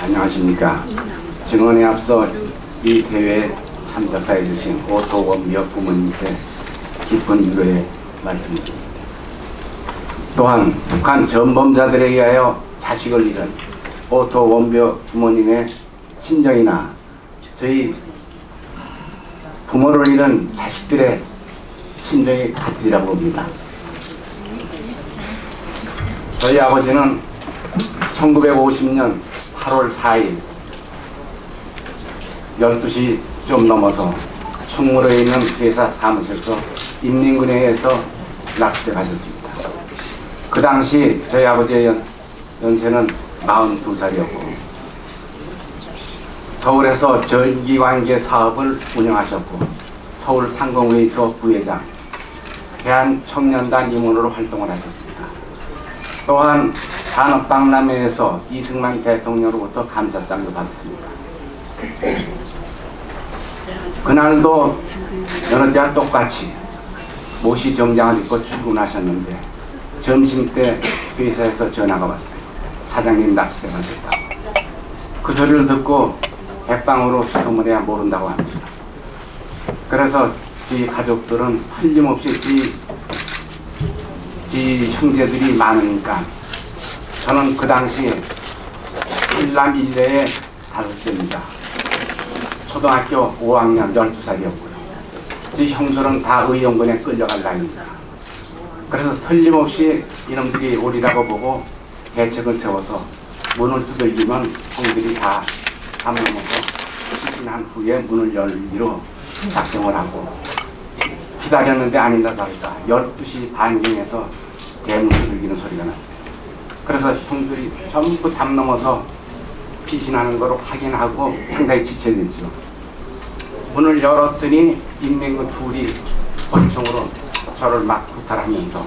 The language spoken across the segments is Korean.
안녕하십니까. 증언에 앞서 이 대회에 참석해 주신 오토원묘 부모님께 깊은 위로의 말씀드립니다. 또한 북한 전범자들에 의하여 자식을 잃은 오토원묘 부모님의 심정이나 저희 부모를 잃은 자식들의 심정이 같으리라고 봅니다. 저희 아버지는 1950년 8월 4일 12시 좀 넘어서 충무로에 있는 회사 사무실에서 인민군에서 납치돼 가셨습니다. 그 당시 저희 아버지의 연세는 42살이었고 서울에서 전기관계 사업을 운영하셨고 서울 상공회의소 부회장, 대한청년단 임원으로 활동을 하셨습니다. 또한 산업박람회에서 이승만 대통령으로부터 감사장도 받았습니다. 그날도 여느 때와 똑같이 모시 정장을 입고 출근하셨는데 점심때 회사에서 전화가 왔어요. 사장님 납치돼 가셨다고. 그 소리를 듣고 백방으로 소문해야 모른다고 합니다. 그래서 저희 가족들은 틀림없이 저희 형제들이 많으니까 저는 그 당시 1남 1녀의 5째입니다. 초등학교 5학년 12살이었고요. 저희 형들은 다 의용군에 끌려갈 나이입니다. 그래서 틀림없이 이놈들이 오리라고 보고 대책을 세워서 문을 두들기면 형들이 다 담아놓아서 시신한 후에 문을 열기로 작정을 하고 기다렸는데 아니다 다르다 12시 반경에서 대문 두들기는 소리가 났어요. 그래서 형들이 전부 담 넘어서 피신하는 거로 확인하고 상당히 지체됐죠. 문을 열었더니 인민군 둘이 권총으로 저를 막 구탈하면서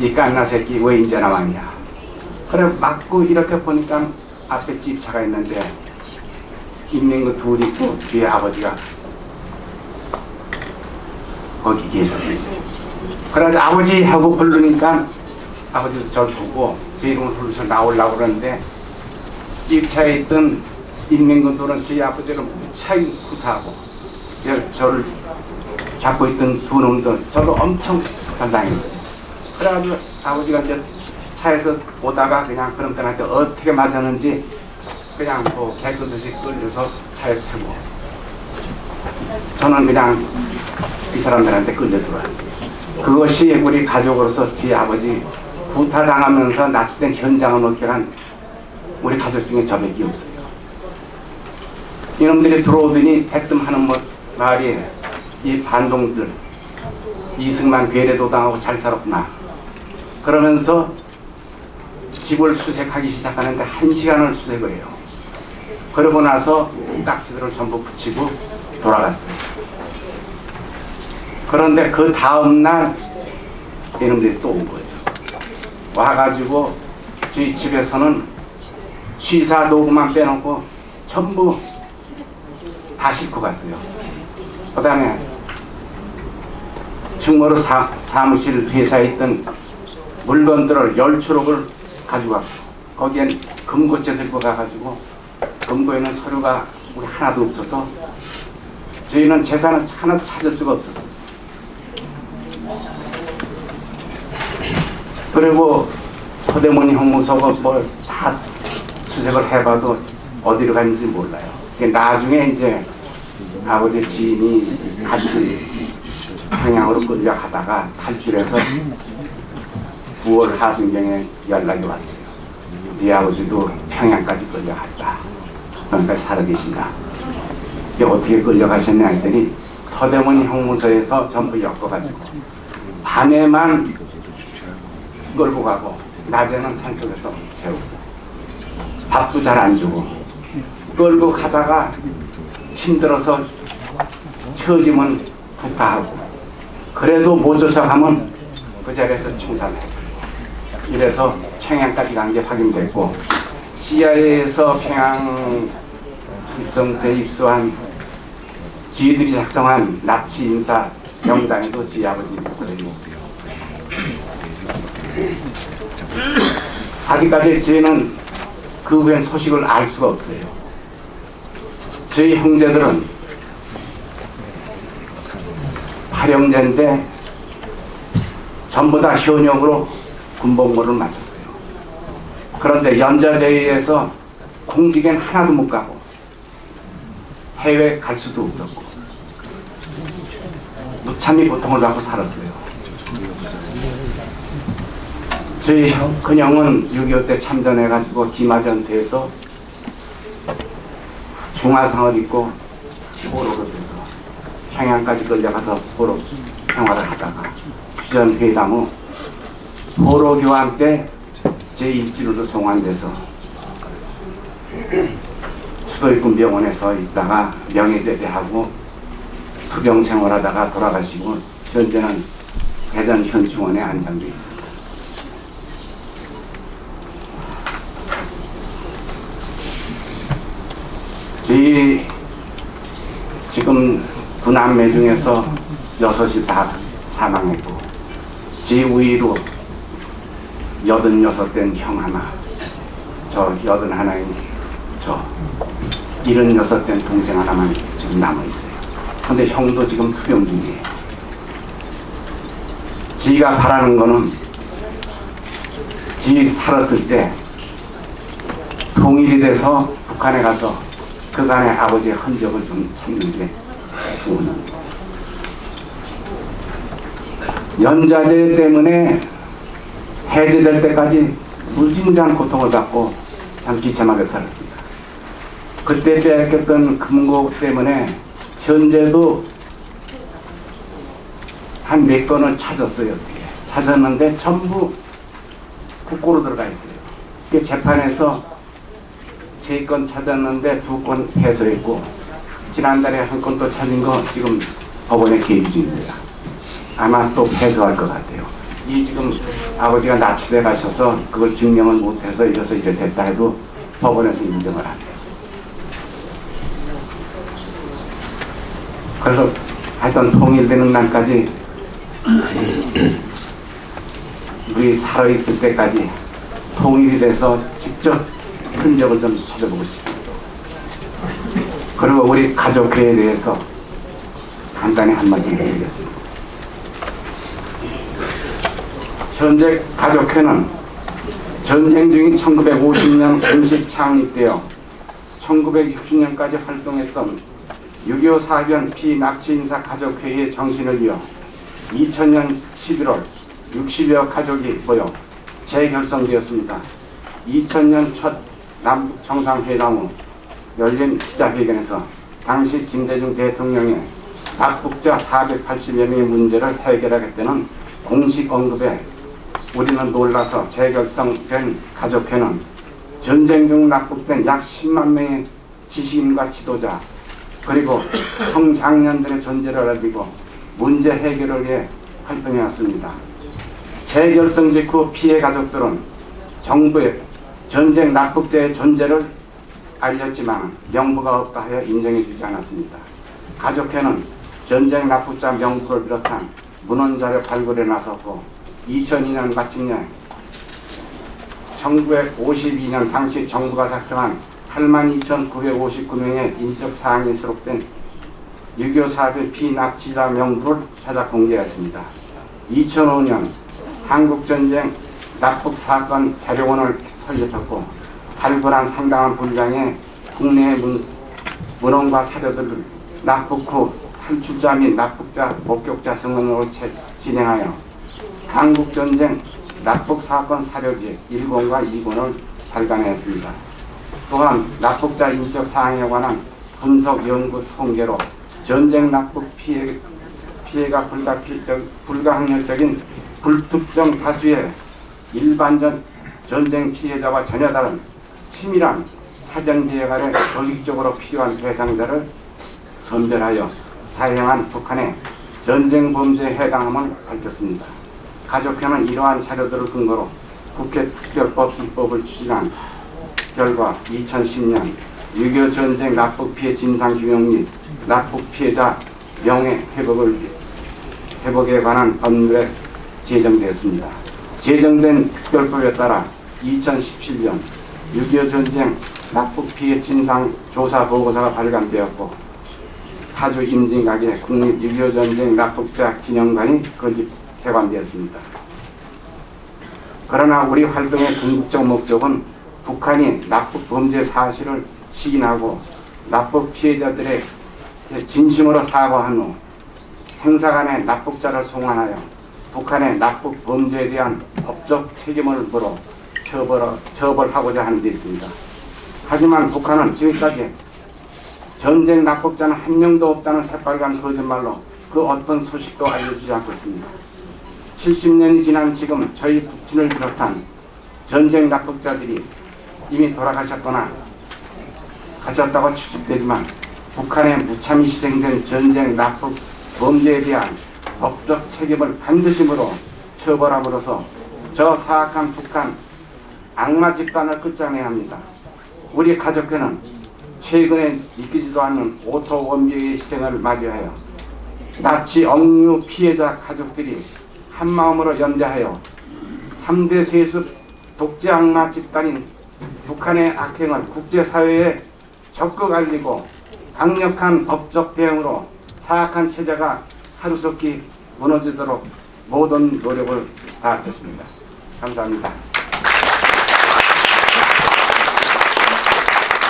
이 깐나 새끼 왜 이제 나왔냐. 그래 맞고 이렇게 보니까 앞에 집차가 있는데 인민군 둘이 있고 뒤에 아버지가 거기 계셨어요. 그래서 아버지 하고 부르니까 아버지도 저를 보고 제 이름을 부르셔서 나오려고 그러는데 집차에 있던 인민군들은 저희 아버지를 무차히 구타하고 저를 잡고 있던 두 놈들 저도 엄청 부탁당했어요. 그래가지고 아버지가 이제 차에서 오다가 그냥 그런 분한테 어떻게 맞았는지 그냥 뭐 개끄듯이 끌려서 차에 태고 저는 그냥 이 사람들한테 끌려 들어왔어요. 그것이 우리 가족으로서 제 아버지 구타당하면서 납치된 현장을 먹게 한 우리 가족 중에 저밖에 없어요. 이놈들이 들어오더니 대뜸하는 말이 이 반동들 이승만 괴뢰도 당하고 잘 살았구나 그러면서 집을 수색하기 시작하는데 1시간을 수색을 해요. 그러고 나서 딱지들을 전부 붙이고 돌아갔어요. 그런데 그 다음날 이놈들이 또 온 거예요. 와가지고 저희 집에서는 취사 도구만 빼놓고 전부 다 싣고 갔어요. 그 다음에 충무로 사무실 회사에 있던 물건들을 10초록을 가지고 왔고 거기엔 금고째 들고 가가지고 금고에는 서류가 우리 하나도 없어서 저희는 재산을 하나도 찾을 수가 없었어요. 그리고 서대문이 형무소가 뭘 다 수색을 해봐도 어디로 갔는지 몰라요. 나중에 이제 아버지 지인이 같이 평양으로 끌려가다가 탈출해서 9월 하순경에 연락이 왔어요. 네 아버지도 평양까지 끌려갔다. 그러니까 살아계신다. 이게 어떻게 끌려가셨냐 했더니 서대문 형무소에서 전부 엮어가지고 밤에만 끌고 가고 낮에는 산속에서 재우고 밥도 잘 안 주고 끌고 가다가 힘들어서 처지면 구타하고 그래도 못 쫓아가면 그 자리에서 총살해요. 이래서 평양까지 간 게 확인됐고 CIA에서 평양 입성대 입수한 지휘들이 작성한 납치 인사 명단에도 지 아버지 들어있고 아직까지 저희는 그 후엔 소식을 알 수가 없어요. 저희 형제들은 발령제인데 전부 다 현역으로 군복무를 마쳤어요. 그런데 연좌제의에서 공직엔 하나도 못 가고 해외 갈 수도 없었고 무참히 고통을 받고 살았어요. 저희 큰형은 6.25 때 참전해가지고 기마전투에서 중화상을 입고 포로로 돼서 평양까지 끌려가서 포로 생활을 하다가 휴전회담 후 포로 교환 때 제1지로도 송환돼서 수도입군 병원에서 있다가 명예제대하고 투병 생활하다가 돌아가시고 현재는 대전 현충원에 안장돼 있습니다. 저희 지금 9남매 중에서 6이 다 사망했고 제 우위로 86된 형 하나, 저 81인 저 76된 동생 하나만 지금 남아있어요. 근데 형도 지금 투병 중이에요. 지가 바라는 거는 지 살았을 때 통일이 돼서 북한에 가서 그간의 아버지의 흔적을 좀 찾는 게 소원입니다. 연좌제 때문에 해제될 때까지 무진장 고통을 받고 참 비참하게 살았습니다. 그때 빼앗겼던 금고 때문에 현재도 한 몇 건을 찾았어요. 어떻게 찾았는데 전부 국고로 들어가 있어요. 이게 재판에서 3건 찾았는데 2건 패소했고 지난달에 한 건 또 찾은 거 지금 법원에 계류 중입니다. 아마 또 패소할 것 같아요. 이 지금 아버지가 납치돼 가셔서 그걸 증명을 못해서 이래서 이래 됐다 해도 법원에서 인정을 안 해요. 그래서 하여튼 통일되는 날까지 우리 살아있을 때까지 통일이 돼서 직접 흔적을 좀 찾아보고 싶습니다. 그리고 우리 가족회에 대해서 간단히 한 말씀 드리겠습니다. 현재 가족회는 전쟁 중인 1950년 공식 창립되어 1960년까지 활동했던 6.25 사변 피납치인사 가족회의의 정신을 이어 2000년 11월 60여 가족이 모여 재결성되었습니다. 2000년 첫 남북 정상회담 후 열린 기자회견에서 당시 김대중 대통령의 납북자 480여 명의 문제를 해결하겠다는 공식 언급에 우리는 놀라서 재결성된 가족회는 전쟁 중 납북된 약 10만 명의 지식인과 지도자 그리고 청장년들의 존재를 알리고 문제 해결을 위해 활동해왔습니다. 재결성 직후 피해 가족들은 정부의 전쟁 납북자의 존재를 알렸지만 명부가 없다 하여 인정해주지 않았습니다. 가족회는 전쟁 납북자 명부를 비롯한 문헌자료 발굴에 나섰고 2002년 마침내 1952년 당시 정부가 작성한 82,959명의 인적 사항이 수록된 6.25 사변 피납치자 명부를 찾아 공개했습니다. 2005년 한국전쟁 납북사건 자료원을 설립했고 발굴한 상당한 분량의 국내 문헌과 사료들을 납북 후 탈출자 및 납북자 목격자 증언으로 진행하여 한국전쟁 납북사건 사료집 1권과 2권을 발간했습니다. 또한 납북자 인적 사항에 관한 분석 연구 통계로 전쟁 납북 피해가 불가항력적인 불특정 다수의 일반전 전쟁 피해자와 전혀 다른 치밀한 사전 계획 아래 조직적으로 필요한 대상자를 선별하여 사형한 북한의 전쟁 범죄에 해당함을 밝혔습니다. 가족회는 이러한 자료들을 근거로 국회 특별법 입법을 추진한 결과 2010년 6.25 전쟁 납북 피해 진상 규명 및 납북 피해자 명예 회복에 관한 법률에 제정되었습니다. 제정된 특별법에 따라 2017년 6.25 전쟁 납북 피해 진상 조사 보고서가 발간되었고 파주 임진각에 국립 6.25 전쟁 납북자 기념관이 건립 개관되었습니다. 그러나 우리 활동의 궁극적 목적은 북한이 납북 범죄 사실을 시인하고 납북 피해자들의 진심으로 사과한 후 생사간의 납북자를 송환하여 북한의 납북 범죄에 대한 법적 책임을 물어 처벌하고자 하는 데 있습니다. 하지만 북한은 지금까지 전쟁 납북자는 한 명도 없다는 새빨간 거짓말로 그 어떤 소식도 알려주지 않고 있습니다. 70년이 지난 지금 저희 국민을 비롯한 전쟁 납북자들이 이미 돌아가셨거나 가셨다고 추측되지만 북한에 무참히 희생된 전쟁 납북 범죄에 대한 법적 책임을 반드시 물어 처벌함으로써 저 사악한 북한 악마 집단을 끝장내야 합니다. 우리 가족회는 최근에 믿기지도 않는 오토 원비의 희생을 맞이하여 나치 억류 피해자 가족들이 한마음으로 연대하여 3대 세습 독재 악마 집단인 북한의 악행을 국제사회에 적극 알리고 강력한 법적 대응으로 사악한 체제가 하루속히 무너지도록 모든 노력을 다하겠습니다. 감사합니다.